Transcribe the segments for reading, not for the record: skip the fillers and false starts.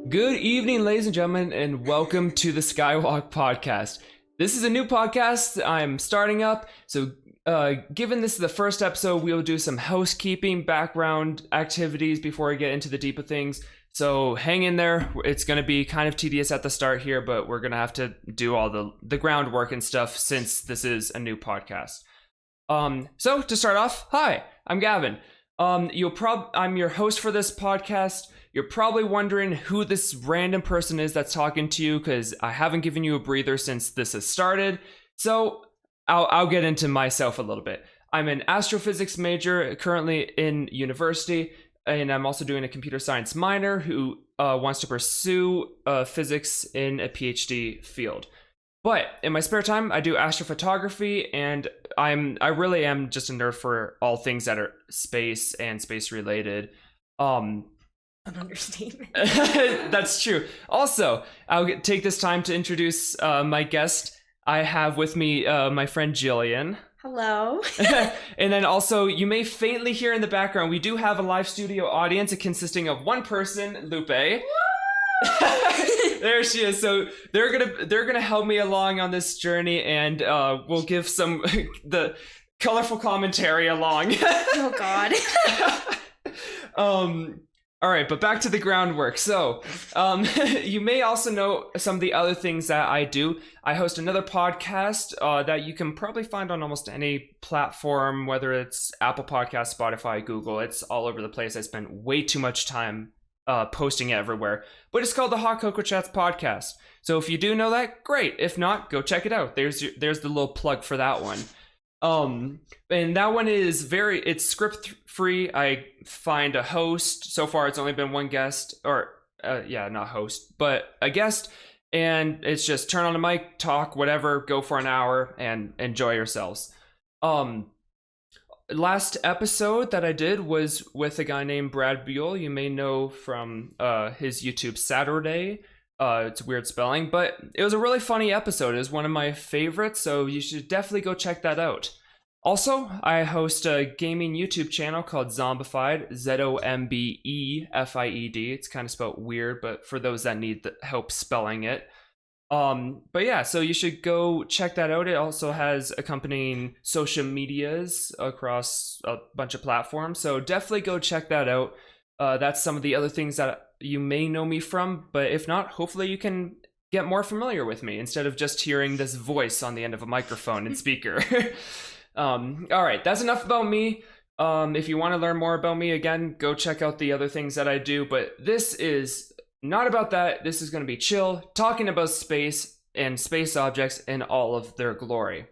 Good evening, ladies and gentlemen, and welcome to the Skywalk podcast. This is a new podcast I'm starting up, so given this is the first episode, we'll do some housekeeping background activities before we get into the deeper things. So hang in there. It's going to be kind of tedious at the start here, but we're going to have to do all the groundwork and stuff since this is a new podcast. So to start off, hi, I'm Gavin. I'm your host for this podcast. You're probably wondering who this random person is that's talking to you because I haven't given you a breather since this has started. So I'll get into myself a little bit. I'm an astrophysics major currently in university, and I'm also doing a computer science minor who wants to pursue physics in a PhD field. But in my spare time, I do astrophotography, and I really am just a nerd for all things that are space and space related. An understatement. That's true. Also, I'll take this time to introduce my guest. I have with me my friend Jillian. Hello. And then also, you may faintly hear in the background, we do have a live studio audience consisting of one person, Lupe. There she is. So they're gonna help me along on this journey, and we'll give some the colorful commentary along. Oh God. All right, but back to the groundwork. So, you may also know some of the other things that I do. I host another podcast that you can probably find on almost any platform, whether it's Apple Podcasts, Spotify, Google. It's all over the place. I spend way too much time posting it everywhere. But it's called the Hot Cocoa Chats podcast. So if you do know that, great. If not, go check it out. There's the little plug for that one. And that one is it's script free. I find a host. So far, it's only been one guest, or not host, but a guest. And it's just turn on the mic, talk, whatever, go for an hour and enjoy yourselves. Last episode that I did was with a guy named Brad Buell. You may know from his YouTube Saturday. It's weird spelling, but it was a really funny episode. It was one of my favorites, so you should definitely go check that out. Also, I host a gaming YouTube channel called Zombefied, Zombefied. It's kind of spelled weird, but for those that need help spelling it. But yeah, so you should go check that out. It also has accompanying social medias across a bunch of platforms, so definitely go check that out. That's some of the other things that you may know me from, but if not, hopefully you can get more familiar with me instead of just hearing this voice on the end of a microphone and speaker. All right, that's enough about me. If you want to learn more about me, again, go check out the other things that I do, but this is not about that. This is going to be chill, talking about space and space objects in all of their glory.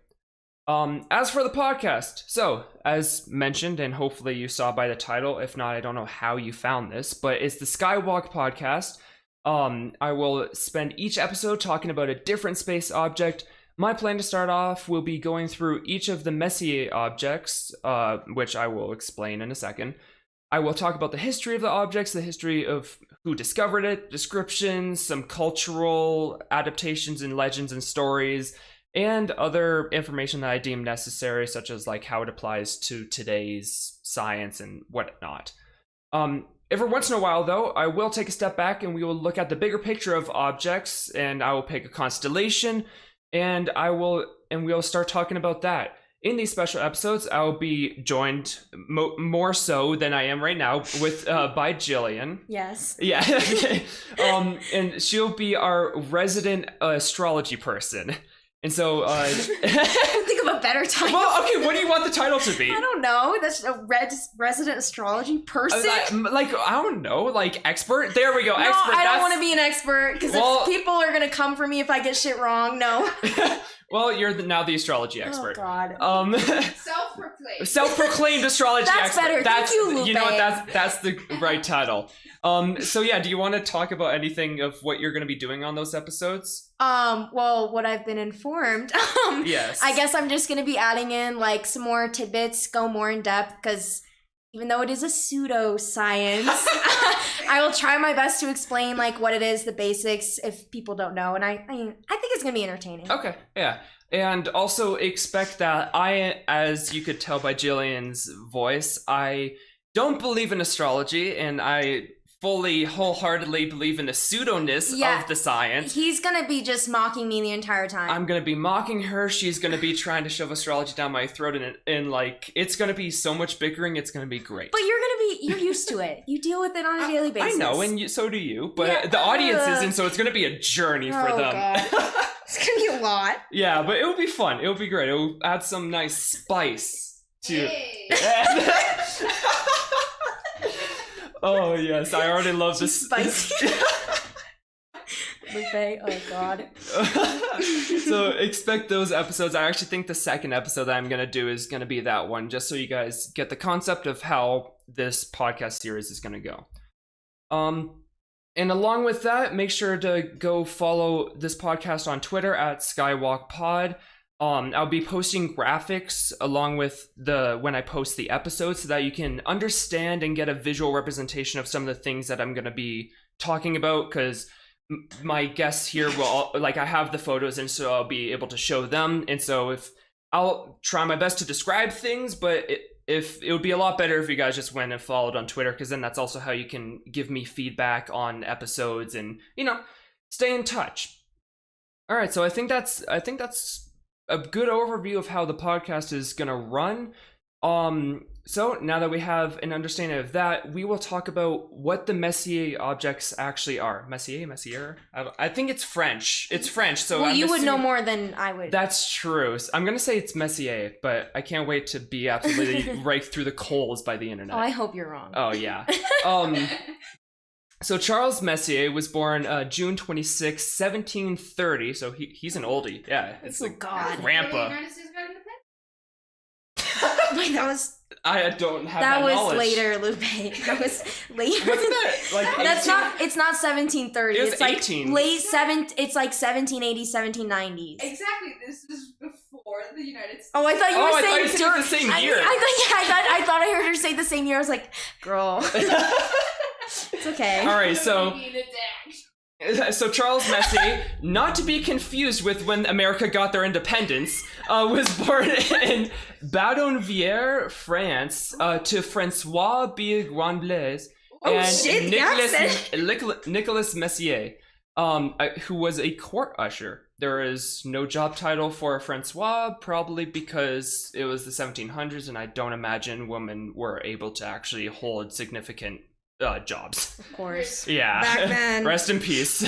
As for the podcast, so as mentioned, and hopefully you saw by the title, if not, I don't know how you found this, but it's the Skywalk podcast. I will spend each episode talking about a different space object. My plan to start off will be going through each of the Messier objects, which I will explain in a second. I will talk about the history of the objects, the history of who discovered it, descriptions, some cultural adaptations and legends and stories, and other information that I deem necessary, such as like how it applies to today's science and whatnot. Every once in a while, though, I will take a step back and we will look at the bigger picture of objects, and I will pick a constellation, and we'll start talking about that. In these special episodes, I'll be joined more so than I am right now with by Jillian. Yes. Yeah. And she'll be our resident astrology person. And so, I can't think of a better title. Well, okay, what do you want the title to be? I don't know. That's a resident astrology person. I don't know, like expert. There we go, no, expert. I don't want to be an expert because people are gonna come for me if I get shit wrong. No. Well, you're now the astrology expert. Oh God. Self-proclaimed astrology expert. That's better. Thank you, Lupe. You know what? That's the right title. So yeah, do you want to talk about anything of what you're going to be doing on those episodes? Well, what I've been informed. Yes. I guess I'm just going to be adding in like some more tidbits, go more in depth, because even though it is a pseudoscience, I will try my best to explain like what it is, the basics, if people don't know. And I think it's going to be entertaining. Okay. Yeah. And also expect that as you could tell by Jillian's voice, I don't believe in astrology, and I fully, wholeheartedly believe in the pseudoness of the science. He's gonna be just mocking me the entire time. I'm gonna be mocking her. She's gonna be trying to shove astrology down my throat, and like, it's gonna be so much bickering. It's gonna be great. But you're used to it. You deal with it on a daily basis. I know, and so do you. But the audience isn't, so it's gonna be a journey for them. God. It's gonna be a lot. Yeah, but it will be fun. It will be great. It will add some nice spice to. Oh yes, I already love this. Spicy. Lupe, oh god. So expect those episodes. I actually think the second episode that I'm gonna do is gonna be that one, just so you guys get the concept of how this podcast series is gonna go. And along with that, make sure to go follow this podcast on Twitter at SkywalkPod. I'll be posting graphics along with when I post the episodes, so that you can understand and get a visual representation of some of the things that I'm going to be talking about, because my guests here will, like, I have the photos, and so I'll be able to show them. And so if I'll try my best to describe things, but if it would be a lot better if you guys just went and followed on Twitter, because then that's also how you can give me feedback on episodes and, stay in touch. All right, so I think that's a good overview of how the podcast is gonna run. So now that we have an understanding of that, we will talk about what the Messier objects actually are. Messier? I think it's French. It's French, so well, you would know more than I would. That's true. I'm gonna say it's Messier, but I can't wait to be absolutely right through the coals by the internet. Oh, I hope you're wrong. Oh yeah. So Charles Messier was born June 26, 1730. So he's an oldie. Yeah, it's like grandpa. Wait, that was. I don't have that was knowledge. Later, Lupe. That was later. Wasn't that like 18? That's not. It's not 1730. It was it's 18. Like late seven. It's like 1780s, 1790s. Exactly. This is before the United States. Oh, I thought you were saying I thought you said the same year. I thought I heard her say the same year. I was like, girl. It's okay. All right, so Charles Messier, not to be confused with when America got their independence, was born in Badonville, France, to Francois Bier-Grand-Blaise and Nicolas Messier, who was a court usher. There is no job title for Francois, probably because it was the 1700s, and I don't imagine women were able to actually hold significant jobs. Of course. Yeah. Back then. Rest in peace.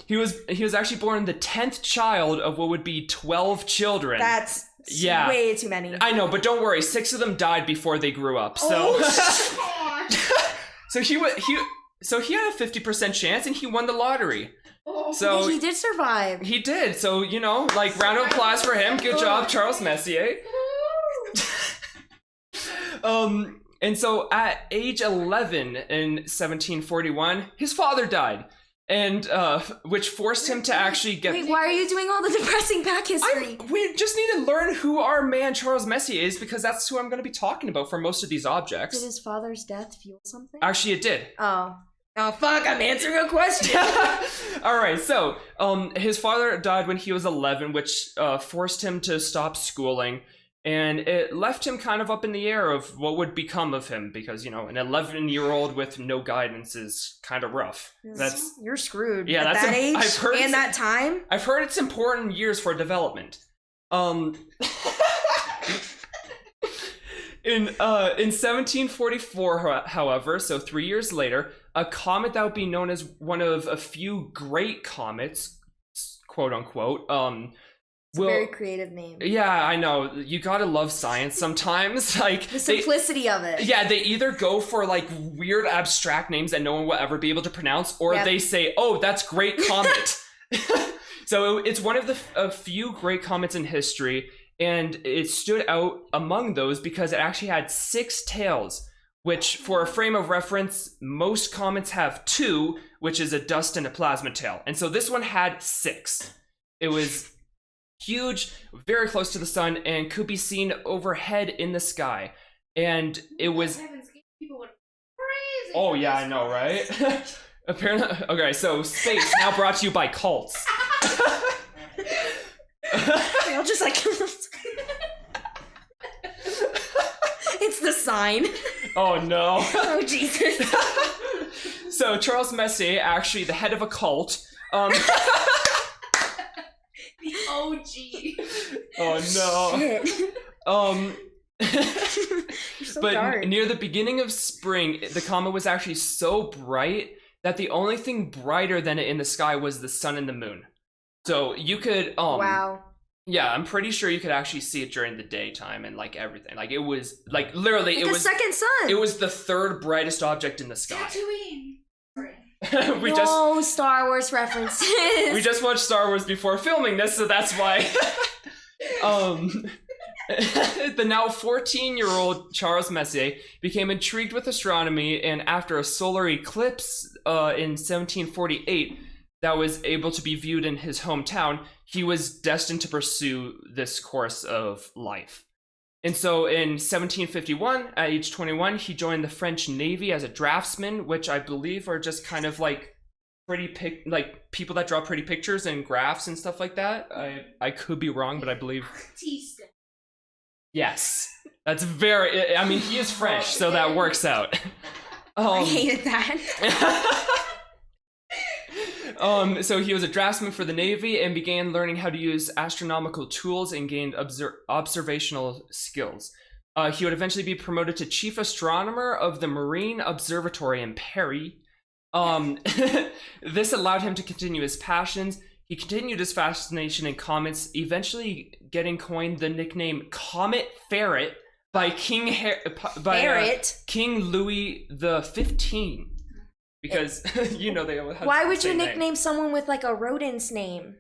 He was actually born the 10th child of what would be 12 children. That's way too many. I know, but don't worry. 6 of them died before they grew up. So so he had a 50% chance, and he won the lottery. So he did survive. He did. So, like, round of applause for him. Good job, Charles Messier. And so at age 11 in 1741, his father died, and which forced him to actually get... Wait, why are you doing all the depressing back history? We just need to learn who our man Charles Messier is, because that's who I'm going to be talking about for most of these objects. Did his father's death fuel something? Actually, it did. Oh, fuck, I'm answering a question. All right, so his father died when he was 11, which forced him to stop schooling. And it left him kind of up in the air of what would become of him, because, an 11-year-old with no guidance is kind of rough. You're screwed. Yeah, at that's that age I've heard and that time. I've heard it's important years for development. In 1744, however, so 3 years later, a comet that would be known as one of a few great comets, quote unquote, It's a very creative name. Yeah, I know. You gotta love science sometimes. Like the simplicity of it. Yeah, they either go for like weird abstract names that no one will ever be able to pronounce, or they say, "Oh, that's great comet." So it's one of a few great comets in history, and it stood out among those because it actually had 6 tails, which, for a frame of reference, most comets have 2, which is a dust and a plasma tail. And so this one had 6. It was huge, very close to the sun, and could be seen overhead in the sky. And it was... Oh yeah, I know, right? Apparently... Okay, so space, now brought to you by cults. I'll just like... It's the sign. Oh no. Oh Jesus. So Charles Messier, actually the head of a cult. The OG. Oh no. Shit. You're so But dark. near the beginning of spring, the comet was actually so bright that the only thing brighter than it in the sky was the sun and the moon. So you could Wow. yeah, I'm pretty sure you could actually see it during the daytime and like everything. Like it was like literally Like it a was second sun. it was the third brightest object in the sky. Tatooine. we no Star Wars references. just watched Star Wars before filming this, so that's why. The now 14-year-old Charles Messier became intrigued with astronomy, and after a solar eclipse in 1748 that was able to be viewed in his hometown, he was destined to pursue this course of life. And so in 1751, at age 21, he joined the French Navy as a draftsman, which I believe are just kind of like like people that draw pretty pictures and graphs and stuff like that. I could be wrong, but I believe Artiste. yes. That's very. I mean, he is French, so that works out. I hated that. So he was a draftsman for the Navy and began learning how to use astronomical tools and gained observational skills. He would eventually be promoted to chief astronomer of the Marine Observatory in Paris. This allowed him to continue his passions. He continued his fascination in comets, eventually getting coined the nickname Comet Ferret by King Louis the 15th. Because you know they all have Why the would you same name. nickname someone with like a rodent's name?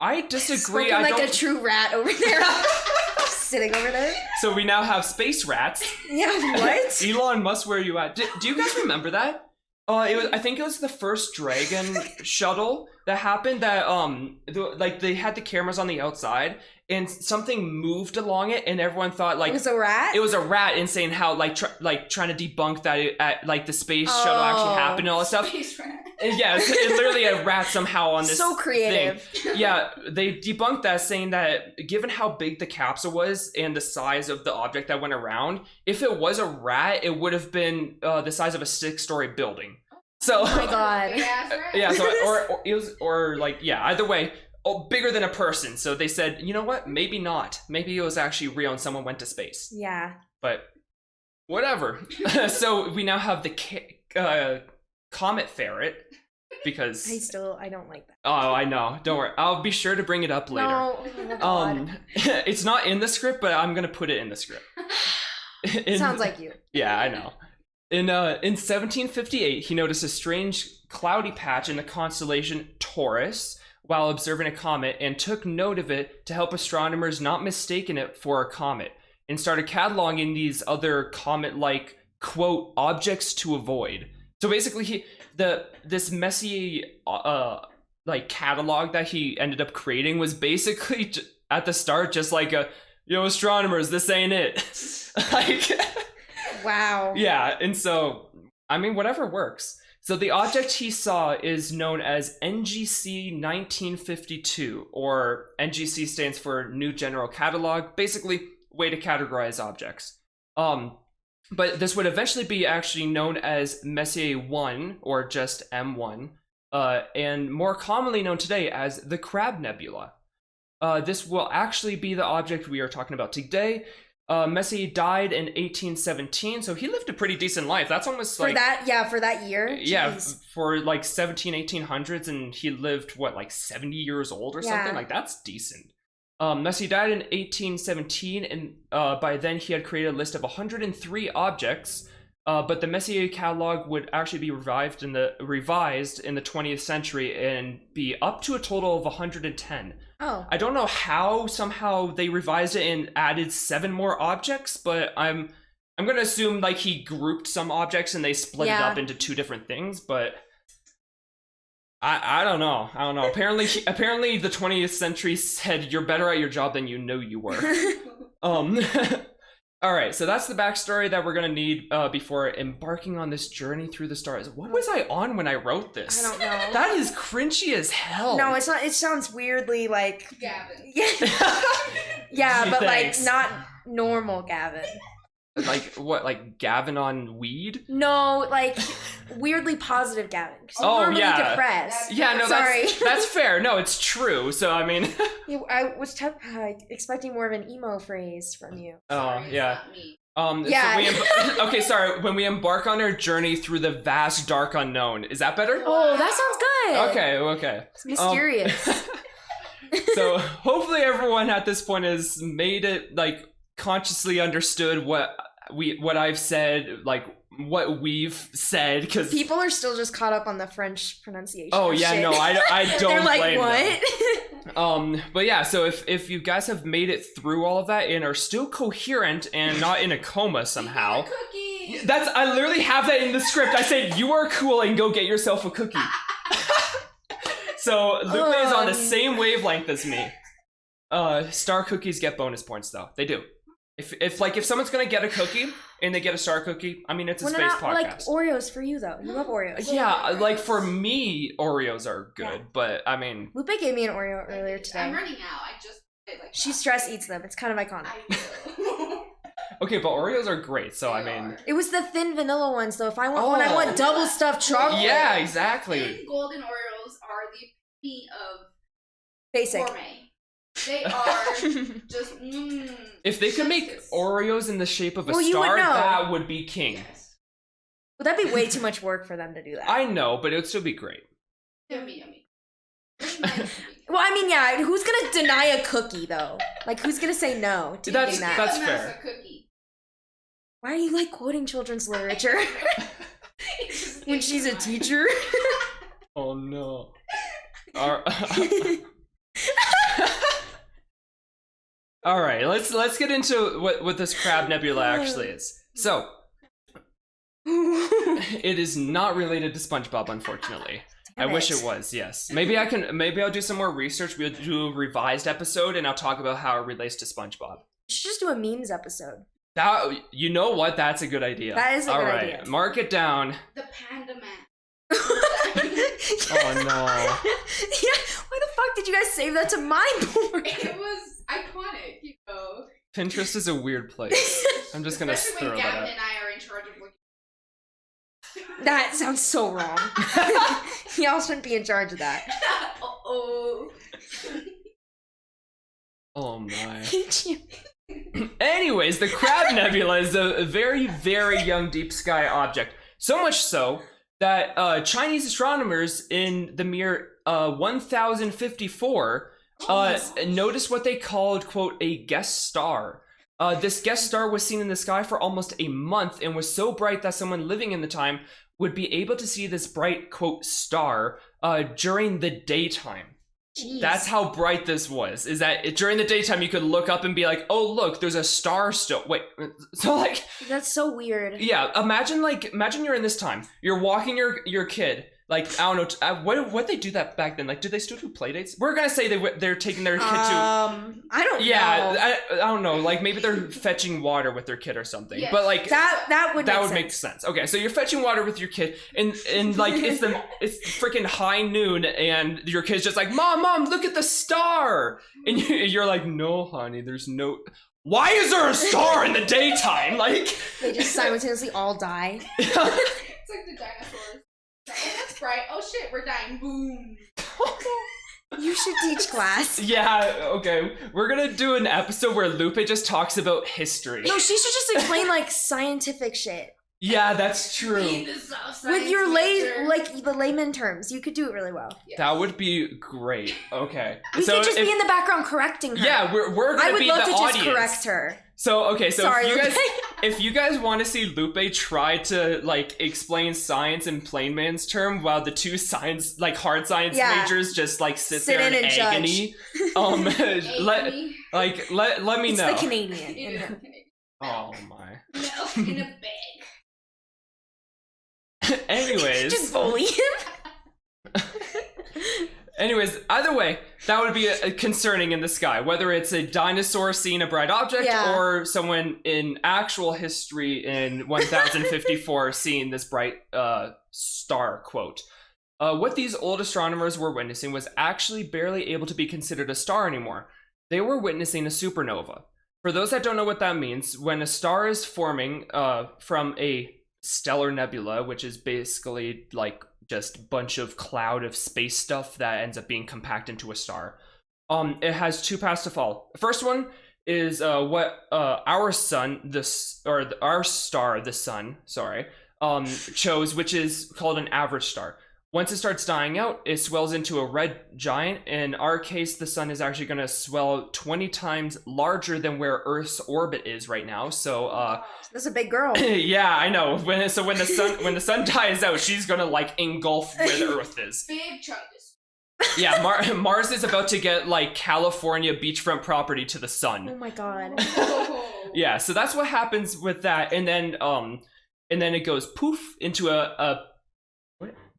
I disagree. Spoken I like don't. a true rat over there. Sitting over there. So we now have space rats. Yeah, what? Elon Musk, where are you at? Do you guys remember that? I think it was the first Dragon shuttle that happened. That like they had the cameras on the outside, and something moved along it, and everyone thought like It was a rat? it was a rat, and saying how like trying to debunk that like the space shuttle actually happened and all that stuff. Space rat. And yeah, it's literally a rat somehow on this. So creative. thing. Yeah, they debunked that, saying that given how big the capsule was and the size of the object that went around, if it was a rat, it would have been the size of a 6-story building. So, Oh my god. Big ass rat. yeah, so or it was like yeah, either way, bigger than a person. So they said, you know what? Maybe not. Maybe it was actually real and someone went to space. Yeah. But whatever. So we now have the Comet Ferret because I don't like that. oh, I know. Don't worry. I'll be sure to bring it up later. No. Oh god. It's not in the script, but I'm gonna put it in the script. Sounds like you. Yeah, I know. In 1758, he noticed a strange cloudy patch in the constellation Taurus while observing a comet, and took note of it to help astronomers not mistaken it for a comet, and started cataloging these other comet-like quote objects to avoid. So basically, this Messier like catalog that he ended up creating was basically at the start just like a yo astronomers, this ain't it. Like Wow. yeah, and so I mean whatever works. So the object he saw is known as NGC 1952, or NGC stands for New General Catalog, basically way to categorize objects. But this would eventually be actually known as Messier 1, or just M1, and more commonly known today as the Crab Nebula. This will actually be the object we are talking about today. Messier died in 1817, so he lived a pretty decent life. That's almost For like that year. yeah, Jeez. for like 1800s, and he lived what, like 70 years old or something. Yeah. Like that's decent. Messier died in 1817, and by then he had created a list of 103 objects. But the Messier catalog would actually be revised in the 20th century and be up to a total of 110. Oh. I don't know how somehow they revised it and added 7 more objects, but I'm gonna assume like he grouped some objects and they split it Yeah. up into 2 different things, but I don't know. Apparently the 20th century said you're better at your job than you know you were. All right, so that's the backstory that we're gonna need before embarking on this journey through the stars. What was I on when I wrote this? I don't know. That is cringy as hell. No, it's not. It sounds weirdly like Gavin. yeah, yeah, Gee, but thanks. like normal Gavin. Like what? Like Gavin on weed? No, like weirdly positive Gavin. 'Cause I'm Oh, normally yeah. depressed. Yeah, no, Sorry. that's fair. No, it's true. So I mean, I was expecting more of an emo phrase from you. oh Sorry, it's yeah. not me. Yeah. So okay, sorry. When we embark on our journey through the vast dark unknown, is that better? Oh, that sounds good. Okay. It's mysterious. So hopefully everyone at this point has made it like consciously understood what I've said, like what we've said, because People are still just caught up on the French pronunciation. oh of yeah, shit. no, I don't They're like, blame what? them. But yeah, so if you guys have made it through all of that and are still coherent and not in a coma somehow, Cookie. I literally have that in the script. I said you are cool and go get yourself a cookie. So Lupe is on the same wavelength as me. Star cookies get bonus points though. They do. If someone's gonna get a cookie and they get a star cookie, I mean it's a Well, space not podcast. like Oreos for you though. You love Oreos. Yeah, like for me, Oreos are good, Yeah. but I mean, Lupe gave me an Oreo earlier I'm today. running out. I just like She stress eats them. It's kind of iconic. I will. okay, but Oreos are great. So I They mean, are. It was the thin vanilla ones though. If I want when I Oh. want double stuffed chocolate. yeah, exactly. Thin golden Oreos are the epitome of Basic. gourmet. They are just. If they could make justice. Oreos in the shape of a Well, you would star, know. that would be king. Yes. Well, that'd be way too much work for them to do that. I know, but it would still be great. Yummy, yummy. Very nice. Well, I mean, yeah. Who's gonna deny a cookie though? Like, who's gonna say no to That's- eating that? that's Give us fair. a cookie. Why are you like quoting children's literature It just when gives she's me a my- teacher? Oh no. All right, let's get into what this crab nebula actually is. So, it is not related to SpongeBob, unfortunately. I wish it was. Yes, maybe I'll do some more research. We'll do a revised episode, and I'll talk about how it relates to SpongeBob. You should just do a memes epised. That you know what? That's a good idea. That is a All good right, idea. mark it down. The Panda Man. Oh no. Yeah, why the fuck did you guys save that to my board? It was iconic, you know. Pinterest is a weird place. I'm just gonna Especially throw when that Gavin out. and I are in charge of looking. That sounds so wrong. Y'all shouldn't be in charge of that. Uh-oh. Oh my. Hate you. Anyways, the Crab Nebula is a very, very young deep sky object. So much so that Chinese astronomers in the year 1054 noticed what they called, quote, a guest star. This guest star was seen in the sky for almost a month and was so bright that someone living in the time would be able to see this bright, quote, star during the daytime. Jeez. That's how bright this was. Is that during the daytime you could look up and be like, "Oh, look, there's a star still." Wait, so like, That's so weird. yeah. Imagine you're in this time. You're walking your kid. Like I don't know. What they do that back then? Like, do they still do play dates? We're gonna say they're taking their kid to. I don't Yeah, know. I don't know. Like maybe they're fetching water with their kid or something. Yes. But like That would that make would sense. make sense. Okay, so you're fetching water with your kid, and like it's freaking high noon, and your kid's just like, "Mom, look at the star," and you're like, "No, honey, there's no. Why is there a star in the daytime?" Like They just simultaneously all die. It's like the dinosaurs. Oh, that's bright. Oh shit, we're dying. Boom. You should teach class. yeah, okay. We're gonna do an episode where Lupe just talks about history. No, she should just explain like scientific shit Yeah, that's true. with your the layman terms. You could do it really well. Yes. That would be great. Okay, We so could just if- be in the background correcting her. yeah, we're gonna I would be love the to just audience. correct her. So okay, so Sorry, if you guys want to see Lupe try to like explain science in plain man's term while the two science hard science Yeah. majors just like sit Sit there in in and agony, let me It's know. the Canadian in her. Oh my. Milk in a bag. Anyways, Just bully him. anyways, either way, that would be concerning in the sky. Whether it's a dinosaur seeing a bright object Yeah. or someone in actual history in 1054 seeing this bright star, quote. What these old astronomers were witnessing was actually barely able to be considered a star anymore. They were witnessing a supernova. For those that don't know what that means, when a star is forming from a stellar nebula, which is basically like just a bunch of cloud of space stuff that ends up being compacted into a star, it has two paths to follow. The first one is what our sun, our star, the sun, chose, which is called an average star. Once it starts dying out, it swells into a red giant. In our case, the sun is actually going to swell 20 times larger than where Earth's orbit is right now. So, that's a big girl. yeah, I know. When the sun dies out, she's going to like engulf where the Earth is. Big chungus. Yeah, Mars is about to get like California beachfront property to the sun. Oh my god. Yeah, so that's what happens with that, and then it goes poof into a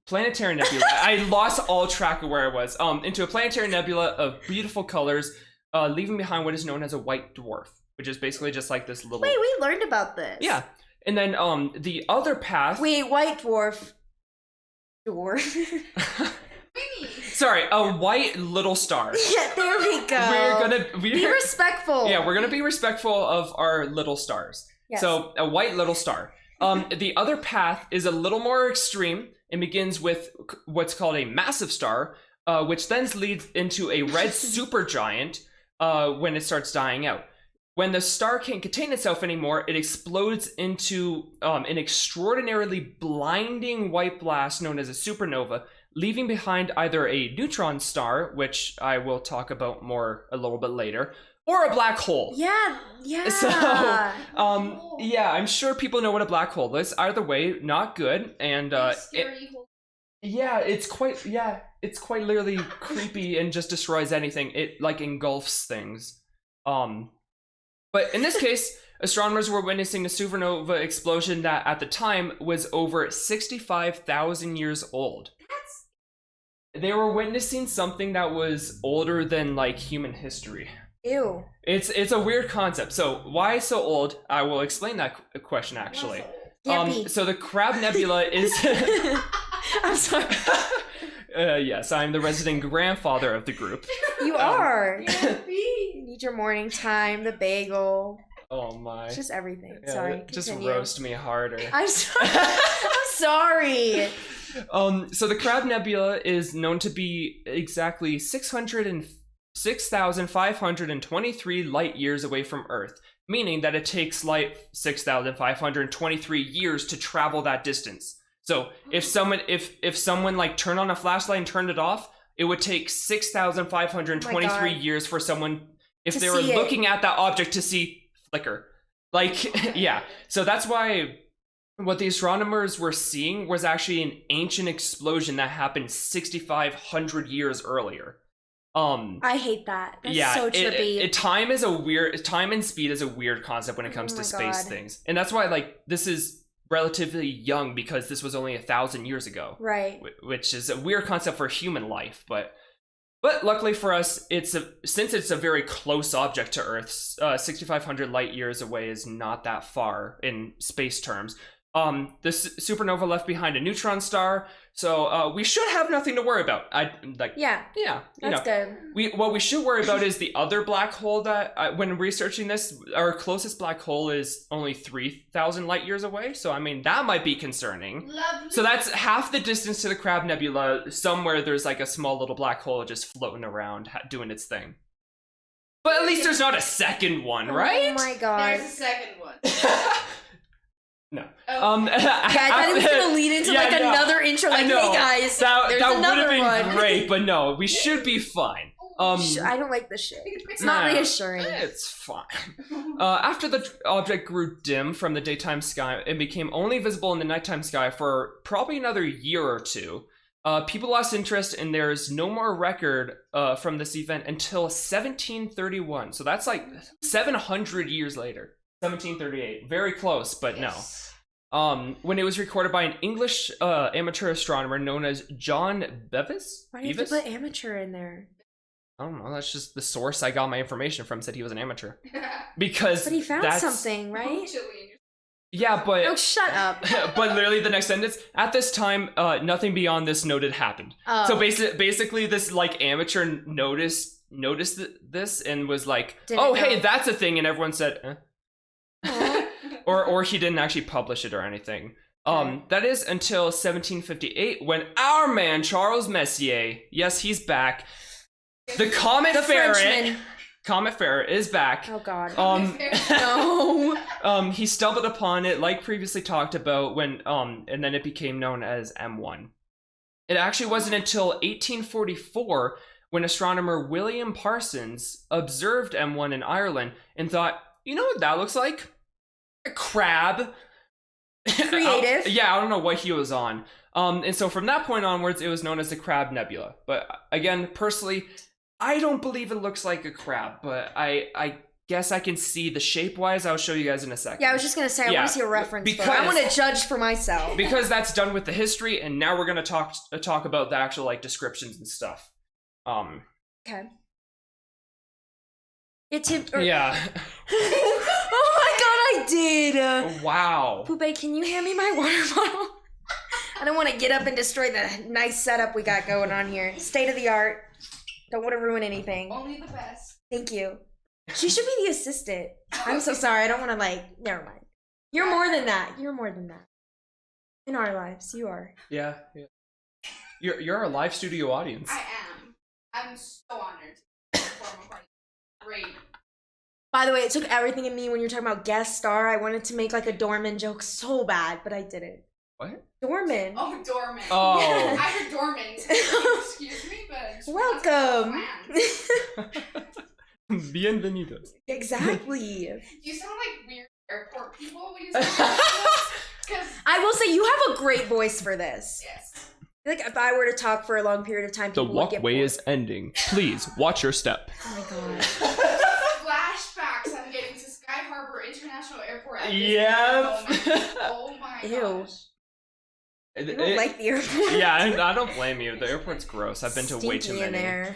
planetary nebula. I lost all track of where I was. Into a planetary nebula of beautiful colors, leaving behind what is known as a white dwarf, which is basically just like this little. Wait, we learned about this. Yeah, and then the other path. Wait, white dwarf. Dwarf. Sorry, a white little star. Yeah, there we go. Be respectful. Yeah, we're gonna be respectful of our little stars. Yes. So a white little star. The other path is a little more extreme and begins with what's called a massive star, which then leads into a red supergiant when it starts dying out. When the star can't contain itself anymore, it explodes into an extraordinarily blinding white blast known as a supernova, leaving behind either a neutron star, which I will talk about more a little bit later, or a black hole. Yeah. So, yeah, I'm sure people know what a black hole is. Either way, not good, and it's quite literally creepy and just destroys anything. It like engulfs things. But in this case, astronomers were witnessing a supernova explosion that at the time was over 65,000 years old. They were witnessing something that was older than like human history. Ew. It's a weird concept. So why so old? I will explain that question actually. So the Crab Nebula is. I'm sorry. Yes, I'm the resident grandfather of the group. You are. You need your morning time, the bagel. Oh my. It's just everything. Yeah, Sorry. just continue. roast me harder. I'm sorry. I'm sorry. So the Crab Nebula is known to be exactly 6,523 light years away from Earth, meaning that it takes light 6,523 years to travel that distance. So if someone like turned on a flashlight and turned it off, it would take 6,523 years for someone, if they were looking at that object, to see flicker. Like, yeah. So that's why what the astronomers were seeing was actually an ancient explosion that happened 6,500 years earlier. I hate that. That's so trippy. Time and speed is a weird concept when it comes to space things. And that's why like this is relatively young, because this was only 1,000 years ago. Right. Which is a weird concept for human life, but luckily for us, since it's a very close object to Earth, 6,500 light years away is not that far in space terms. This supernova left behind a neutron star, so we should have nothing to worry about. Yeah, that's good. What we should worry about is the other black hole that, when researching this, our closest black hole is only 3,000 light years away. So I mean that might be concerning. Lovely. So that's half the distance to the Crab Nebula. Somewhere there's like a small little black hole just floating around doing its thing. But at least there's not a second one, right? Oh my god. There's a second one. No. Oh. Yeah, I thought it was gonna lead into another intro, like, hey guys, that there's would another have been one. great, but no, we should be fine. I don't like this shit. It's not reassuring. It's fine. After the object grew dim from the daytime sky, it became only visible in the nighttime sky for probably another year or two. People lost interest, and there's no more record from this event until 1731. So that's like 700 years later. 1738. Very close, but yes. No. When it was recorded by an English amateur astronomer known as John Bevis. Why do you have to put amateur in there? I don't know. That's just the source I got my information from. Said he was an amateur. Because but he found something, right? Yeah, but Oh, shut up. but literally the next sentence, at this time, nothing beyond this noted happened. Oh. So basically this like amateur noticed this and was like, Didn't oh know. hey, that's a thing, and everyone said or he didn't actually publish it or anything. That is until 1758 when our man Charles Messier, yes, he's back. The Comet Ferret. Frenchman. Comet Ferret is back. Oh god. Um No. he stumbled upon it, like previously talked about, when and then it became known as M1. It actually wasn't until 1844 when astronomer William Parsons observed M1 in Ireland and thought, you know what that looks like? A crab. Creative. I don't know what he was on. And so from that point onwards, it was known as the Crab Nebula. But again, personally, I don't believe it looks like a crab, but I guess I can see the shape-wise. I'll show you guys in a second. Yeah, I was just gonna say I Yeah, want to see a reference. because- I want to judge for myself. Because that's done with the history, and now we're gonna talk about the actual like descriptions and stuff. Okay. It's Yeah. Oh my god, I did. Wow. Poopy, can you hand me my water bottle? I don't want to get up and destroy the nice setup we got going on here. State of the art. Don't want to ruin anything. Only the best. Thank you. She should be the assistant. I'm so sorry. I don't want to never mind. You're more than that. You're more than that. In our lives, you are. Yeah. You're a live studio audience. I am. I'm so honored to perform a part. Great. By the way, it took everything in me when you're talking about guest star. I wanted to make like a Dorman joke so bad, but I didn't. What? Dorman. Oh, Dorman. Oh. I heard Dorman. Excuse me, but Welcome. Bienvenidos. Exactly. You sound like weird airport people when you say that. Because I will say you have a great voice for this. yes. I feel like if I were to talk for a long period of time, The people would get walkway bored. is ending. Please watch your step. Oh my god. Flashbacks. I'm getting to Sky Harbor International Airport. at this Yep. moment. Oh my Ew. gosh. I don't like the airport. Yeah, I don't blame you. The airport's gross. I've been to way too Stinky many. in there.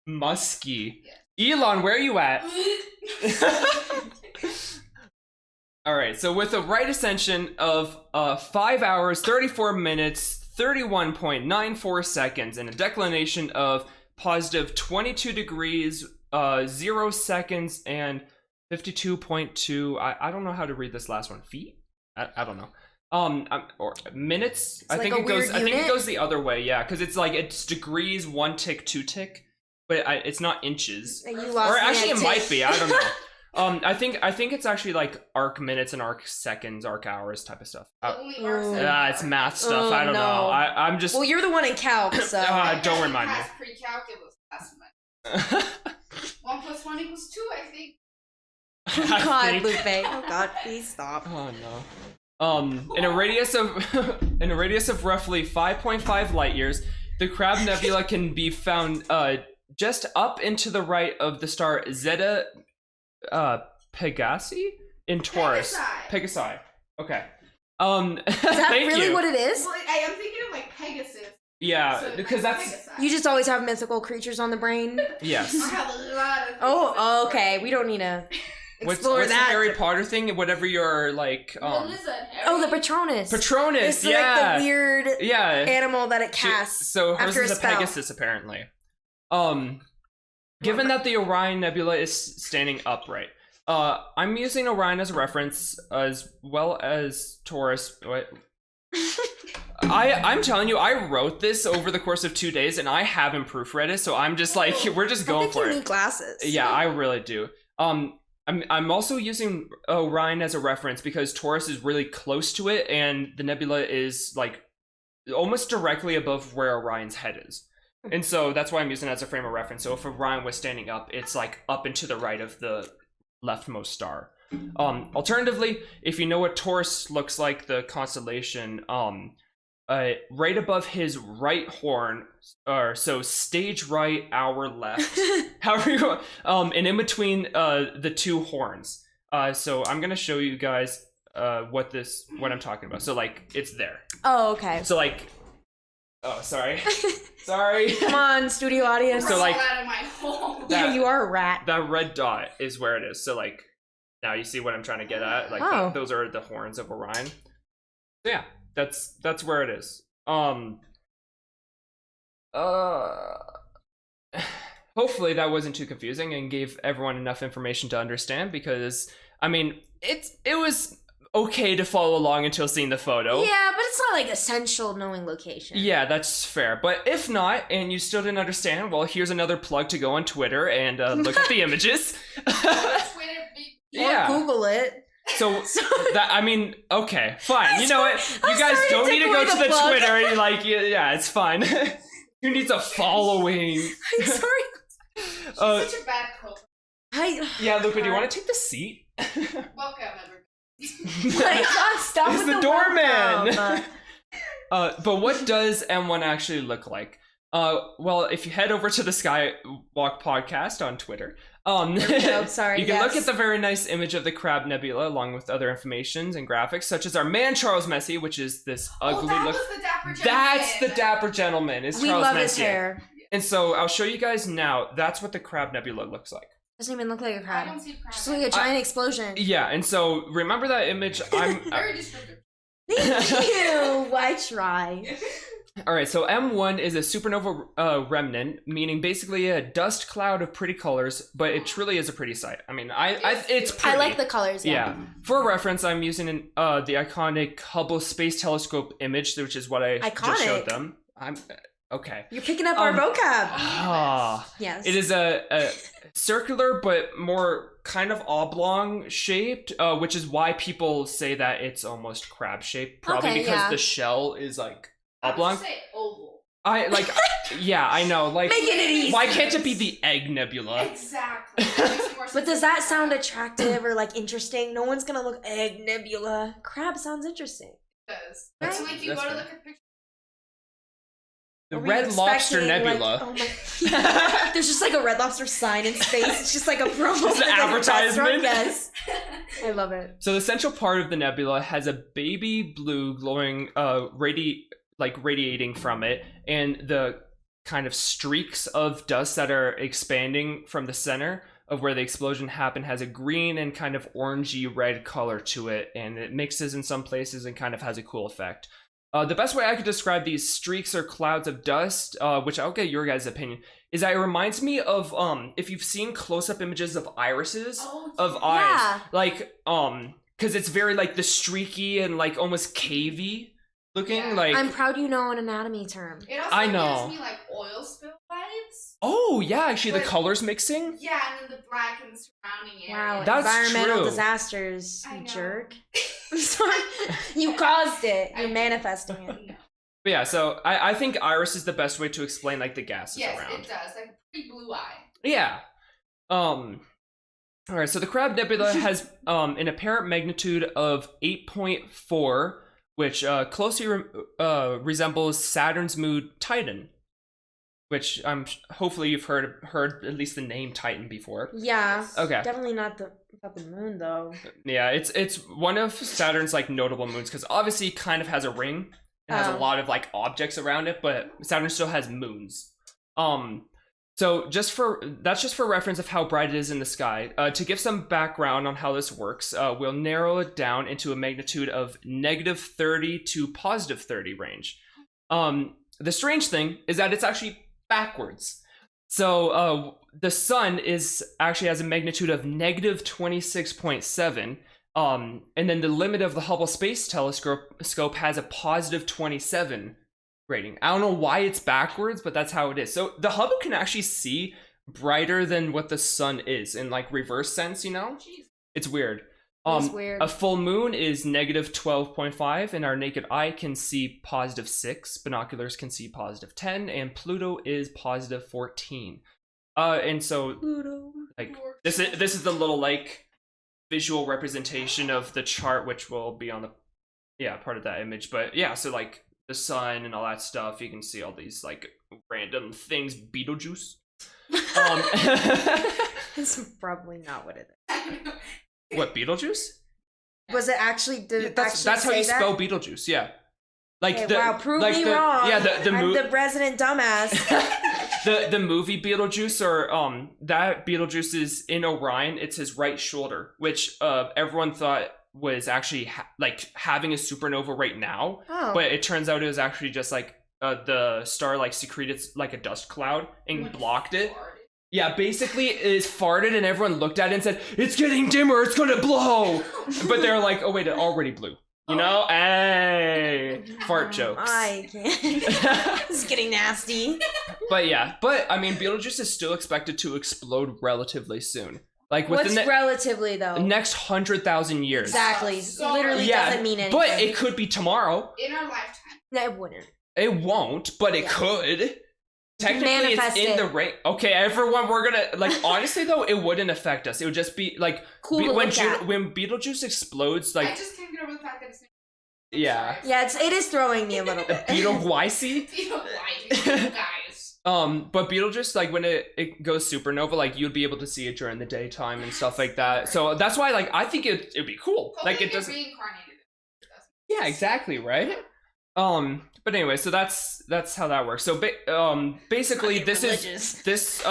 Musky. Elon, where are you at? Alright, so with a right ascension of 5 hours, 34 minutes, 31.94 seconds, and a declination of positive 22 degrees, 0 seconds, and 52.2, I don't know how to read this last one. Feet? I don't know. Or minutes? It's like a weird I think it unit? goes the other way, yeah, because it's like, it's degrees, 1 tick, 2 tick, but it's not inches. And you lost Or me actually at it might tick. be, I don't know. I think it's actually like arc minutes and arc seconds, arc hours type of stuff. Only Ooh. ours. It's math stuff. Oh, I don't know. no. I'm just. Well, you're the one in calc, so. Don't remind me. Pre-calculus last month. 1 + 1 = 2, I think. I God, think- Lupe. Oh God, please stop. Oh no. In a radius of roughly 5.5 light years, the Crab Nebula can be found just up and to the right of the star Zeta Pegasi in Taurus. Pegasi. Okay. Is that thank really you. what it is? Well, I am thinking of like Pegasus. Yeah, So, because like, that's Pegasi. You just always have mythical creatures on the brain. yes. I have a lot of. Oh, okay. We don't need to explore What's that. the Harry Potter thing? Whatever your like Oh, the Patronus. Patronus, It's yeah. like the weird yeah. animal that it She- casts so hers after is a a spell. Pegasus apparently. Given that the Orion Nebula is standing upright, I'm using Orion as a reference as well as Taurus. Wait. I'm telling you, I wrote this over the course of 2 days, and I haven't proofread it, so I'm just like, we're just I going think for you it. need glasses. Yeah, I really do. I'm also using Orion as a reference because Taurus is really close to it, and the nebula is like almost directly above where Orion's head is. And so that's why I'm using it as a frame of reference. So if Orion was standing up, it's like up and to the right of the leftmost star. Alternatively, if you know what Taurus looks like, the constellation, right above his right horn, or so stage right, hour left, however you go, and in between the two horns. So I'm gonna show you guys what I'm talking about. So like it's there. Oh, okay. So like, oh sorry, sorry. Come on, studio audience. So, like- out of my hole. yeah, you are a rat. That red dot is where it is. So like Now you see what I'm trying to get at. Like Oh. those are the horns of Orion. So yeah, that's where it is. Hopefully that wasn't too confusing and gave everyone enough information to understand, because I mean it was okay to follow along until seeing the photo. Yeah, but it's not like essential knowing location. Yeah, that's fair. But if not, and you still didn't understand, well, here's another plug to go on Twitter and look at the images. Or Google it. So that, I mean, okay, fine. You know what? You I'm guys sorry don't to need to take go away to the the plug. Twitter and like, yeah, it's fine. Who needs a following? I'm sorry. She's such a bad cook. Yeah, Luca, do you want to take the seat? Welcome, everybody. My God, stop He's with the the doorman. welcome. But what does M1 actually look like? Well, if you head over to the Skywalk podcast on Twitter, Sorry, you can look at the very nice image of the Crab Nebula along with other informations and graphics, such as our man Charles Messi, which is this ugly that look. was the dapper gentleman. That's the dapper gentleman. It's We Charles love Messi. his hair. And so I'll show you guys now. That's what the Crab Nebula looks like. Doesn't even look like a I crab. don't see a crab. Just like a giant explosion. Yeah, and so remember that image. Very descriptive. Thank you. I try. All right, so M1 is a supernova remnant, meaning basically a dust cloud of pretty colors, but it truly is a pretty sight. I mean, it's pretty. I like the colors. Yeah. For reference, I'm using the iconic Hubble Space Telescope image, which is what I just showed them. Okay. You're picking up our vocab. Yes. It is a circular but more kind of oblong shaped, which is why people say that it's almost crab shaped, probably because the shell is like oblong. I would say oval. Yeah, I know. Like, making it easy. Why can't it be the egg nebula? Exactly. That makes more But sense. does that sound attractive or like interesting? No one's gonna look egg nebula. Crab sounds interesting. It does. Right? So like you That's go to fair. look at pictures. The Are we Red Lobster expecting, Nebula. Like, oh my. There's just like a Red Lobster sign in space. It's just like a promo. It's an advertisement. Yes. I love it. So the central part of the nebula has a baby blue glowing, radiating from it, and the kind of streaks of dust that are expanding from the center of where the explosion happened has a green and kind of orangey red color to it, and it mixes in some places and kind of has a cool effect. The best way I could describe these streaks or clouds of dust, which I'll get your guys' opinion, is that it reminds me of if you've seen close-up images of irises, of eyes, like because it's very like the streaky and like almost cavey looking. Yeah. Like I'm proud you know an anatomy term. It also I know. gives me like oil spill vibes. oh yeah, actually the But- colors mixing. Yeah, and then the black and the surrounding area. Wow, That's environmental true. disasters, I you know. jerk. I'm sorry. You caused it. You're I- manifesting it. No. But yeah, so I think iris is the best way to explain like the gases Yes, around. it does. Like a pretty blue eye. Yeah. All right, so the Crab Nebula has an apparent magnitude of 8.4, which closely resembles Saturn's moon Titan, which hopefully you've heard at least the name Titan before. Yeah. Okay. Definitely not the fucking moon though. Yeah, it's one of Saturn's like notable moons because obviously it kind of has a ring. It has a lot of like objects around it, but Saturn still has moons. So that's just for reference of how bright it is in the sky. To give some background on how this works, we'll narrow it down into a magnitude of -30 to +30 range. The strange thing is that it's actually backwards. So the sun actually has a magnitude of -26.7. And then the limit of the Hubble Space Telescope has a +27 rating. I don't know why it's backwards, but that's how it is. So the Hubble can actually see brighter than what the sun is in like reverse sense, you know? Jeez. It's weird. It's weird. A full moon is -12.5, and our naked eye can see +6. Binoculars can see +10, and Pluto is +14. And so Pluto. like this is the little like visual representation of the chart, which will be on the part of that image. But yeah, so like the sun and all that stuff, you can see all these like random things. Beetlejuice. It's probably not what it is. What, Beetlejuice? Was it actually? Did it That's actually how you say that? spell Beetlejuice. Yeah. Like Okay, wow, prove me wrong. Yeah, the I'm moon. the resident dumbass. the movie Beetlejuice, or that Beetlejuice is in Orion. It's his right shoulder, which everyone thought was actually like having a supernova right now, but it turns out it was actually just like the star like secreted like a dust cloud and blocked it. Yeah, basically it is farted, and everyone looked at it and said, "It's getting dimmer, it's gonna blow." But they're like, "Oh wait, it already blew." You know? Hey, fart jokes. I can't. This is getting nasty. But yeah, I mean, Beetlejuice is still expected to explode relatively soon. Like within what's relatively though? The next 100,000 years. Exactly. So Literally doesn't mean anything. But it could be tomorrow. In our lifetime. No, it wouldn't. It won't, but it could. Technically, it's in the ring. Okay, everyone, we're gonna like. Honestly, though, it wouldn't affect us. It would just be like cool to when look at. When Beetlejuice explodes. Like, I just can't get over the fact that it's. Yeah. Yeah, it is throwing me a little bit. Beetlejuice. Guys. But Beetlejuice, like when it goes supernova, like you'd be able to see it during the daytime and stuff like that. So that's why, like, I think it'd be cool. Like it doesn't. Reincarnated. Yeah, exactly, right? But anyway, so that's how that works. So basically this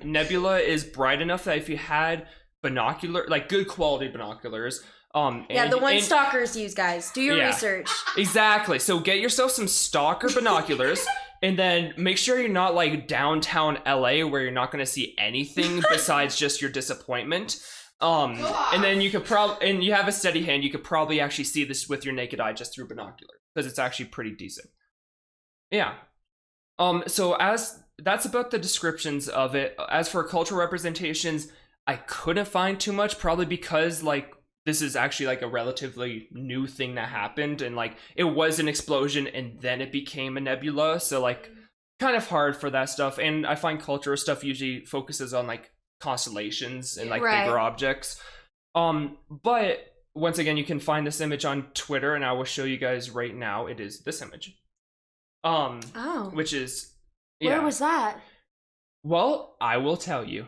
nebula is bright enough that if you had good quality binoculars, the one stalkers use, guys. Do your research. Exactly. So get yourself some stalker binoculars, and then make sure you're not like downtown LA where you're not going to see anything besides just your disappointment. And then you could and you have a steady hand, you could probably actually see this with your naked eye just through binoculars, because it's actually pretty decent. Yeah. So that's about the descriptions of it. As for cultural representations, I couldn't find too much, probably because like this is actually like a relatively new thing that happened, and like it was an explosion and then it became a nebula, so like kind of hard for that stuff. And I find cultural stuff usually focuses on like constellations and like bigger objects. But once again, you can find this image on Twitter, and I will show you guys right now. It is this image. Which is where was that? Well, I will tell you.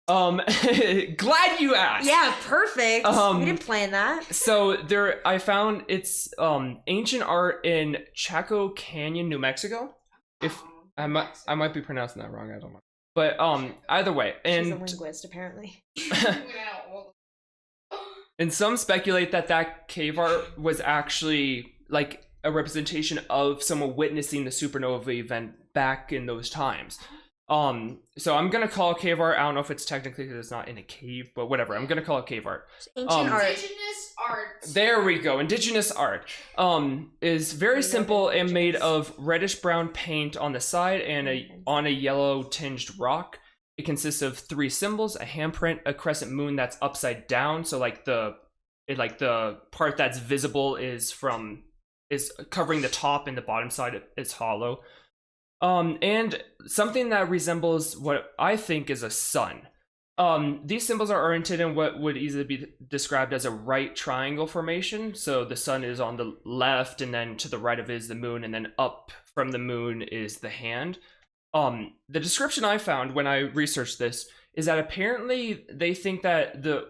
Glad you asked. Yeah, perfect. We didn't plan that. So I found it's ancient art in Chaco Canyon, New Mexico. If I might be pronouncing that wrong, I don't know. But either way, and she's a linguist apparently. And some speculate that cave art was actually like a representation of someone witnessing the supernova event back in those times. So I'm gonna call it cave art. I don't know if it's technically, because it's not in a cave, but whatever. I'm gonna call it cave art. Ancient art. Indigenous art. There we go. Indigenous art. Is very simple and made of reddish brown paint on the side and on a yellow tinged rock. It consists of 3 symbols: a handprint, a crescent moon that's upside down. So like the part that's visible is covering the top, and the bottom side is hollow. And something that resembles what I think is a sun. These symbols are oriented in what would easily be described as a right triangle formation. So the sun is on the left, and then to the right of it is the moon, and then up from the moon is the hand. The description I found when I researched this is that apparently they think that the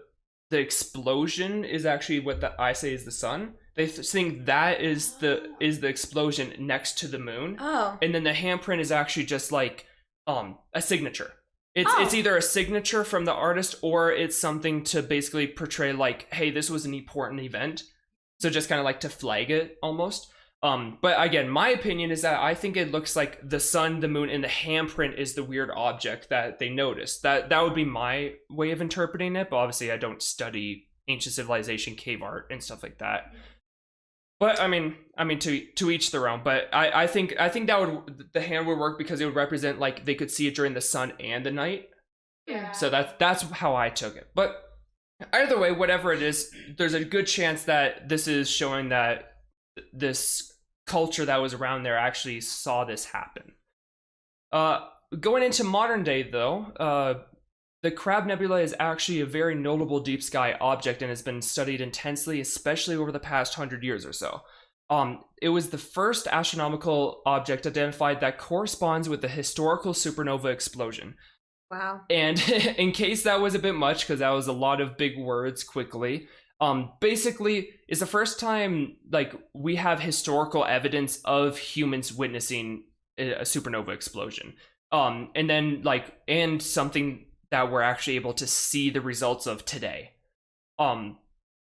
explosion is actually what I say is the sun. They think that is the explosion next to the moon. And then the handprint is actually just like a signature. It's either a signature from the artist, or it's something to basically portray like, hey, this was an important event. So just kind of like to flag it almost. But again, my opinion is that I think it looks like the sun, the moon, and the handprint is the weird object that they noticed. That would be my way of interpreting it. But obviously, I don't study ancient civilization, cave art, and stuff like that. But I mean, to each their own. But I think the hand would work because it would represent like they could see it during the sun and the night. Yeah. So that's how I took it. But either way, whatever it is, there's a good chance that this is showing that this culture that was around there actually saw this happen. Going into modern day, though, the Crab Nebula is actually a very notable deep sky object and has been studied intensely, especially over the past 100 years or so. It was the first astronomical object identified that corresponds with the historical supernova explosion. Wow. And in case that was a bit much, because that was a lot of big words quickly, basically it's the first time like we have historical evidence of humans witnessing a supernova explosion. And then and something that we're actually able to see the results of today.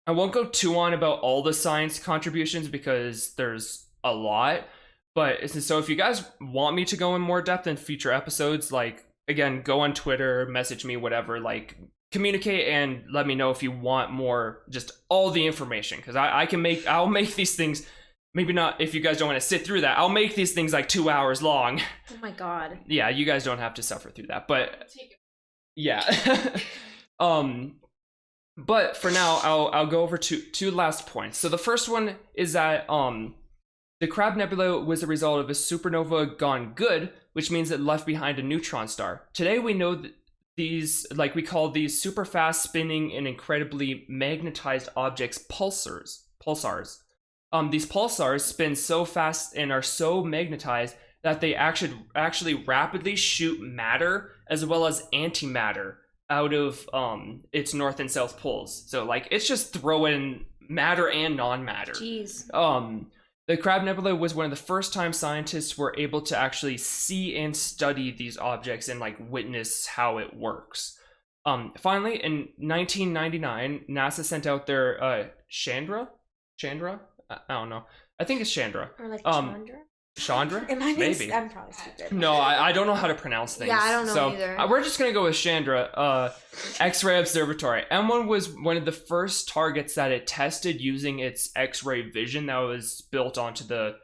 I won't go too on about all the science contributions because there's a lot, but so if you guys want me to go in more depth in future episodes, again, go on Twitter, message me, whatever, communicate and let me know if you want more, just all the information, because I'll make these things, maybe not if you guys don't want to sit through that, I'll make these things 2 hours long. Oh my god. Yeah, you guys don't have to suffer through that, but yeah. But for now, I'll go over two last points. So the first one is that the Crab Nebula was a result of a supernova gone good, which means it left behind a neutron star. Today we know that these, we call these super fast spinning and incredibly magnetized objects pulsars. These pulsars spin so fast and are so magnetized that they actually rapidly shoot matter as well as antimatter out of its north and south poles. So it's just throwing matter and non-matter. Jeez. The Crab Nebula was one of the first time scientists were able to actually see and study these objects and witness how it works. Finally, in 1999, NASA sent out their Chandra? I don't know. I think it's Chandra. Or Chandra? Chandra? Maybe. I'm probably stupid. No, I don't know how to pronounce things. Yeah, I don't know either. We're just going to go with Chandra. X-ray observatory. M1 was one of the first targets that it tested using its X-ray vision that was built onto the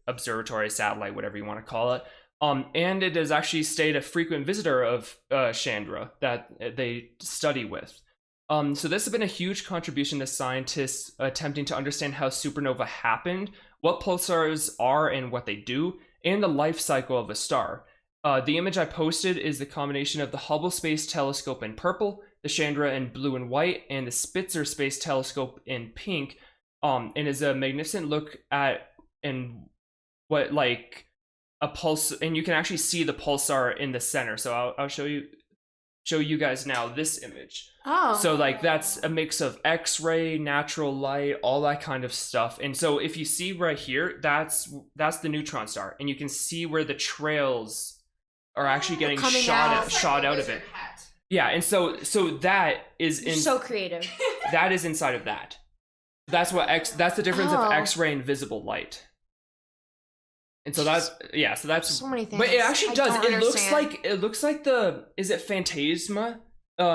observatory, satellite, whatever you want to call it. And it has actually stayed a frequent visitor of Chandra that they study with. So this has been a huge contribution to scientists attempting to understand how supernova happened, what pulsars are and what they do, and the life cycle of a star. The image I posted is the combination of the Hubble Space Telescope in purple, the Chandra in blue and white, and the Spitzer Space Telescope in pink, and is a magnificent look at what a pulse, and you can actually see the pulsar in the center. So I'll show you guys now this image. Oh. So that's a mix of X-ray, natural light, all that kind of stuff. And so if you see right here, that's the neutron star, and you can see where the trails are actually getting shot out of it. Hat. Yeah, and so that is so creative. That is inside of that. That's the difference of X-ray and visible light. And so that's so many things. But it actually does. It looks like is it Phantasma?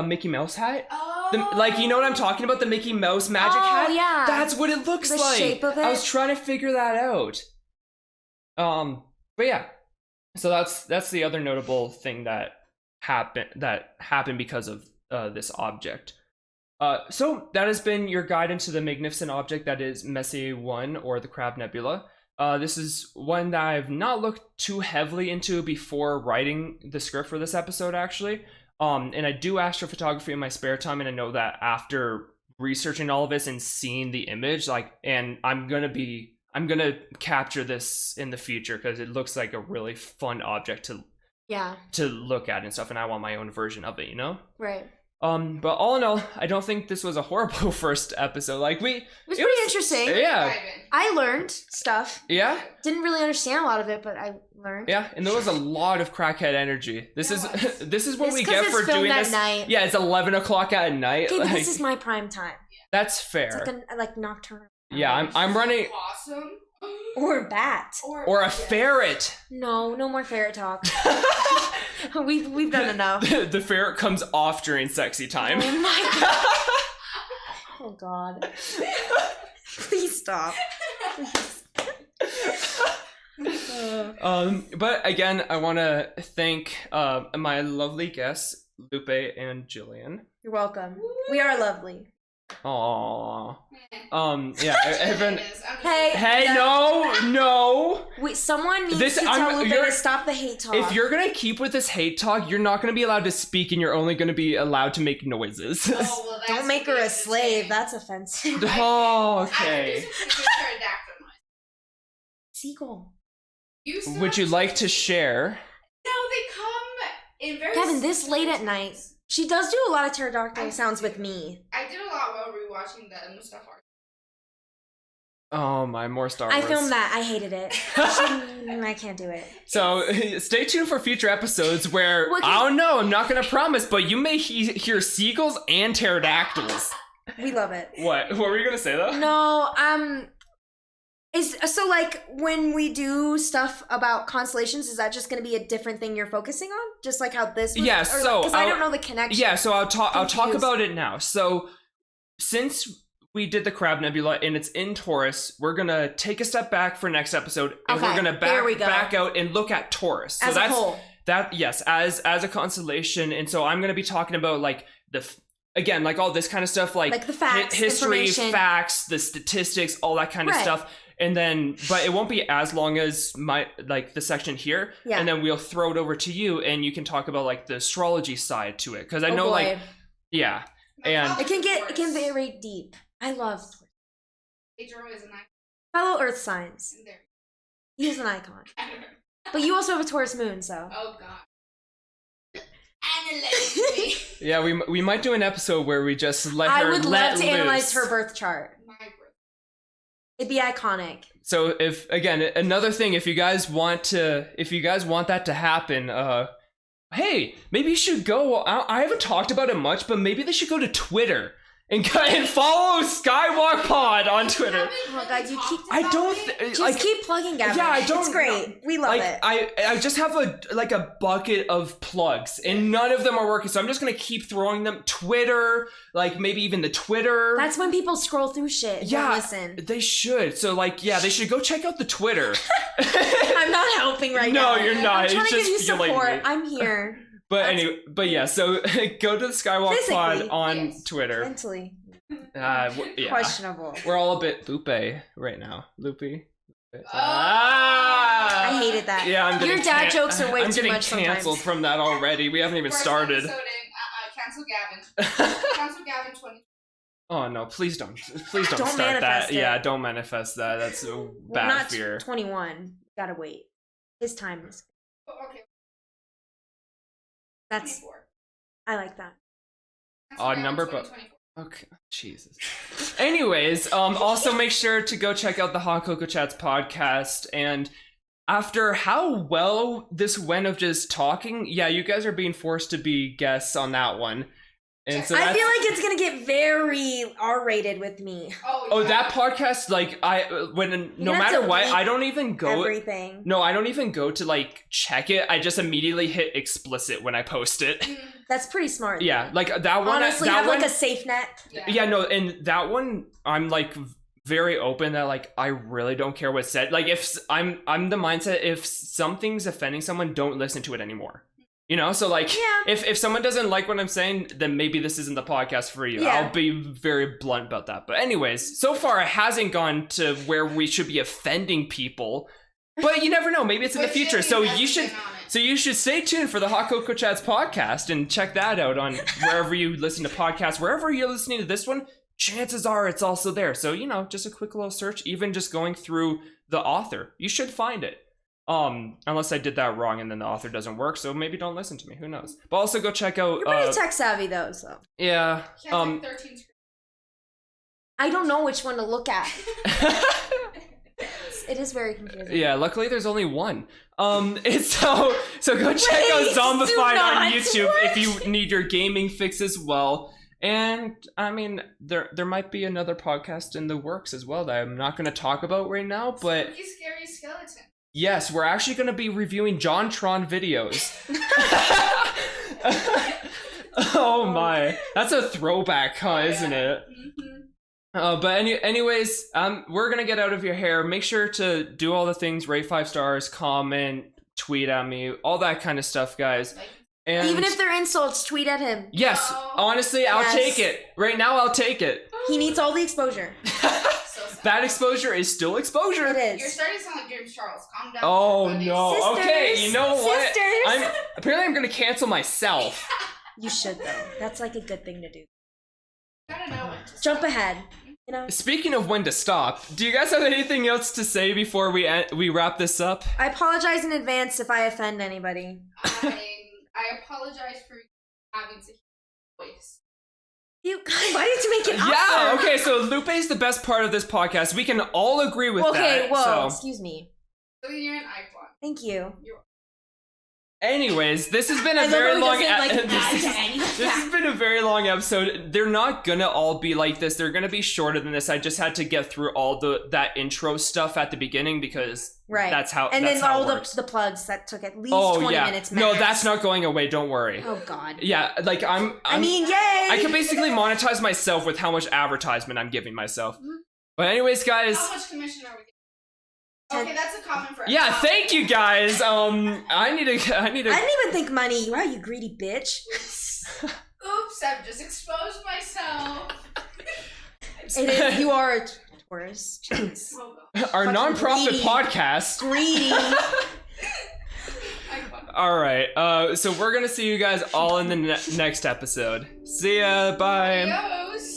Mickey Mouse hat? Oh. You know what I'm talking about? The Mickey Mouse magic hat? Oh, yeah. That's what it looks the like. Shape of it? I was trying to figure that out. But yeah. So that's the other notable thing that happened because of this object. So that has been your guide into the magnificent object that is Messier 1, or the Crab Nebula. This is one that I've not looked too heavily into before writing the script for this episode, actually. And I do astrophotography in my spare time, and I know that after researching all of this and seeing the image, and I'm gonna capture this in the future because it looks like a really fun object to look at and stuff, and I want my own version of it, you know? Right. But all in all, I don't think this was a horrible first episode. It was pretty interesting. Yeah. I learned stuff. Yeah? Didn't really understand a lot of it, but I learned. Yeah, and there was a lot of crackhead energy. This is what It's we 'cause get it's for filmed doing at this. night. Yeah, it's 11 o'clock at night. Okay, but this is my prime time. That's fair. It's nocturnal. Yeah, I'm running. Awesome. Or a bat. Or a ferret. No more ferret talk. We've done enough. The ferret comes off during sexy time. Oh my god. Oh god. Please stop. But again, I want to thank my lovely guests, Lupe and Jillian. You're welcome. We are lovely. Aww. Yeah, everyone. Hey, no. Someone needs to tell Lupe to stop the hate talk. If you're gonna keep with this hate talk, you're not gonna be allowed to speak, and you're only gonna be allowed to make noises. Oh, well, don't make her a slave. That's offensive. Oh, okay. Seagull. Would you like to share? No, they come in very. Kevin, this late at night. She does do a lot of pterodactyl sounds with me. I did a lot while rewatching the Mustafar. Oh my, more Star Wars. I filmed that. I hated it. I can't do it. So stay tuned for future episodes where, I don't know, I'm not going to promise, but you may hear seagulls and pterodactyls. We love it. What were you going to say though? No, so like when we do stuff about constellations, is that just going to be a different thing you're focusing on? Just like how this was? Yeah, so because I don't know the connection. Yeah, so I'll talk about it now. So since we did the Crab Nebula and it's in Taurus, we're gonna take a step back for next episode and we're gonna back out and look at Taurus. So as that's a whole. As a constellation. And so I'm gonna be talking about like again, like all this kind of stuff, like the facts, history, facts, the statistics, all that kind of stuff. And then, but it won't be as long as the section here. Yeah. And then we'll throw it over to you and you can talk about like the astrology side to it. Cause I know and it can get very deep. I love Pedro is an icon. Fellow Earth signs. He is an icon. But you also have a Taurus moon, so. Oh God. Analyze me. Yeah, we might do an episode where we just let her. I would love to loose. Analyze her birth chart. My birth. It'd be iconic. So if again another thing, if you guys want that to happen, hey, maybe you should go. I haven't talked about it much, but maybe they should go to Twitter. And follow Skywalk Pod on Twitter. Oh God, you keep. I don't. Keep plugging, Gavin. Yeah, I don't. It's great. We love it. I just have a bucket of plugs, and none of them are working. So I'm just gonna keep throwing them. Twitter, like maybe even the Twitter. That's when people scroll through shit. Yeah, listen. They should. So they should go check out the Twitter. I'm not helping now. No, you're not. I'm trying to give you support. Me. I'm here. But anyway, so go to the Skywalk Pod on Twitter. Mentally. Questionable. We're all a bit loopy right now. Loopy. I hated that. Yeah, your dad jokes are way too much sometimes. I'm getting canceled from that already. We haven't even started. Cancel Gavin. Cancel Gavin 20. Oh no! Please don't start that. Yeah, don't manifest that. That's a bad fear. 21. Gotta wait. His time is. Okay. That's 24. I like that. Odd number, but okay. Jesus. Anyways, also make sure to go check out the Hot Cocoa Chats podcast. And after how well this went of just talking, yeah, you guys are being forced to be guests on that one. And so I feel like it's gonna get very R-rated with me. Oh, yeah. That podcast, no matter what, I don't even go. Everything. No, I don't even go to like check it. I just immediately hit explicit when I post it. That's pretty smart. Yeah, like that one. Honestly, have like a safe net. Yeah, no, and that one, I'm like very open that like I really don't care what's said. Like if I'm the mindset, if something's offending someone, don't listen to it anymore. You know, so like, if someone doesn't like what I'm saying, then maybe this isn't the podcast for you. Yeah. I'll be very blunt about that. But anyways, so far it hasn't gone to where we should be offending people. But you never know. Maybe it's in the future. So you should stay tuned for the Hot Cocoa Chats podcast and check that out on wherever you listen to podcasts. Wherever you're listening to this one, chances are it's also there. So, just a quick little search, even just going through the author, you should find it. Unless I did that wrong and then the author doesn't work, so maybe don't listen to me. Who knows? But also go check out. You're pretty tech savvy though, so. Yeah. 13 I don't know which one to look at. It is very confusing. Yeah, luckily there's only one. So go check out Zombefied on YouTube if you need your gaming fix as well. And I mean, there might be another podcast in the works as well that I'm not going to talk about right now, but Scary Skeleton. Yes, we're actually going to be reviewing JonTron videos. Oh my, that's a throwback, isn't it? Mm-hmm. But anyways, we're gonna get out of your hair. Make sure to do all the things, rate 5 stars, comment, tweet at me, all that kind of stuff, guys. And even if they're insults, tweet at him. Yes, honestly, I'll take it. Right now, I'll take it. He needs all the exposure. That exposure is still exposure. It is. You're starting to sound like James Charles. Calm down. Oh no. Sisters, okay, you know what? Sisters. I'm gonna cancel myself. You should though. That's like a good thing to do. Gotta know when to jump ahead. Speaking of when to stop, do you guys have anything else to say before we wrap this up? I apologize in advance if I offend anybody. I apologize for having to hear your voice. Why did you make it Yeah, awkward? okay, so Lupe's the best part of this podcast. We can all agree with that. Okay, whoa, So. excuse me. So you're an icon. Thank you. Anyways, this has been a I love very how he long doesn't, like, add to this anything. has been a very long episode. They're not gonna all be like this. They're gonna be shorter than this. I just had to get through all that intro stuff at the beginning because Right. that's how And that's then how all it works. the plugs that took at least 20 minutes max. No, that's not going away, don't worry. Oh god. Yeah, like I mean, yay! I can basically monetize myself with how much advertisement I'm giving myself. But anyways, guys. How much commission are we getting? Okay, that's a comment for Yeah, thank you guys. I need to I didn't even think money. Wow, you greedy bitch. Oops, I've just exposed myself. It is. You are a Taurus. Jeez. Oh, God. our fucking nonprofit greedy. podcast. Greedy. Icon. All right. So we're gonna see you guys all in the next episode. See ya. Bye. Adios.